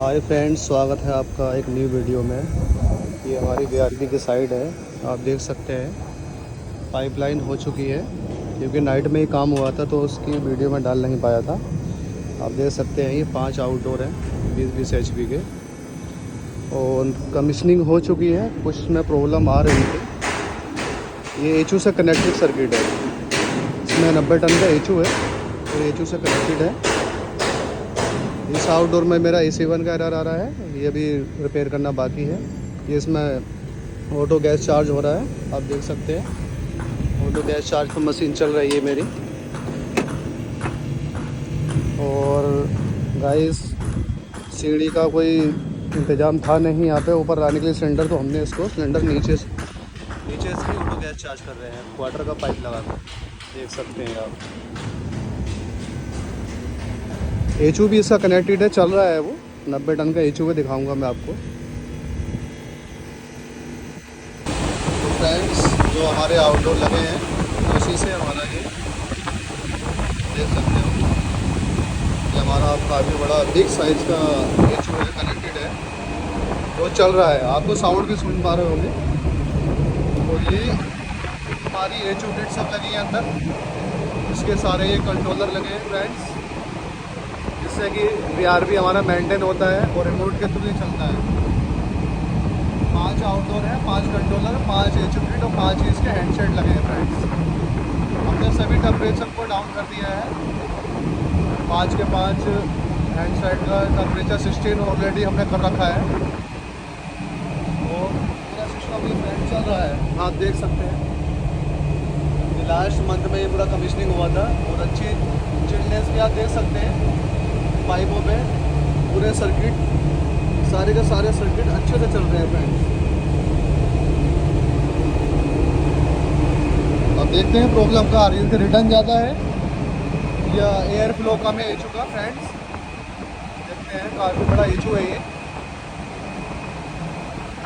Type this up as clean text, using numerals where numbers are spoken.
Hi friends, स्वागत है आपका एक न्यू वीडियो में। ये हमारी बीआरबी की साइड है। आप देख सकते हैं पाइपलाइन हो चुकी है, क्योंकि नाइट में ही काम हुआ था तो उसकी वीडियो में डाल नहीं पाया था। आप देख सकते हैं ये 5 आउटडोर हैं 20-20 HP के, और कमिश्निंग हो चुकी है। कुछ में प्रॉब्लम आ रही थी। ये एचयू से कनेक्टेड सर्किट है। इसमें 90 टन का एचयू है, तो एचयू से कनेक्टेड है। इस आउटडोर में मेरा AC1 का एरर आ रहा है, ये भी रिपेयर करना बाकी है। ये इसमें ऑटो गैस चार्ज हो रहा है, आप देख सकते हैं ऑटो गैस चार्ज पर मशीन चल रही है मेरी। और गाइस, सीढ़ी का कोई इंतज़ाम था नहीं यहाँ पे ऊपर आने के लिए सिलेंडर, तो हमने इसको सिलेंडर नीचे से ही ऑटो गैस चार्ज कर रहे हैं क्वार्टर का पाइप लगा कर। देख सकते हैं आप, एचयू भी इसका कनेक्टेड है, चल रहा है। वो 90 टन का एचयू है, दिखाऊंगा मैं आपको। तो फ्रेंड्स, जो हमारे आउटडोर लगे हैं उसी से हमारा ये देख सकते हो, ये हमारा काफ़ी बड़ा बिग साइज़ का एचयू है, कनेक्टेड है, वो चल रहा है। आपको साउंड भी सुन पा रहे होंगे। तो ये हमारी एचयू किट सब लगी है अंदर, इसके सारे ये कंट्रोलर लगे हैं फ्रेंड्स, जिससे कि बीआरबी हमारा मेंटेन होता है और रिमोट के थ्रू ही चलता है। 5 आउटडोर है, 5 कंट्रोलर, 5 एचयू किट और 5 इसके हैंडसेट लगे हैं फ्रेंड्स। हमने सभी टेम्परेचर को डाउन कर दिया है। 5 के 5 हैंडसेट का टेम्परेचर 16 ऑलरेडी हमने कर रखा है, और पूरा सिस्टम ये फ्रेंड चल रहा है। आप देख सकते हैं लास्ट मंथ में ये पूरा कमिश्निंग हुआ था, और अच्छी चिल्डनेस भी आप देख सकते हैं। पाइपों पे पूरे सर्किट, सारे के सारे सर्किट अच्छे से चल रहे हैं फ्रेंड्स। अब देखते हैं प्रॉब्लम कहाँ आ रही है, रिटर्न ज़्यादा है या एयर फ्लो कम है एचयू का फ्रेंड्स। देखते हैं, काफ़ी बड़ा एचयू है ये।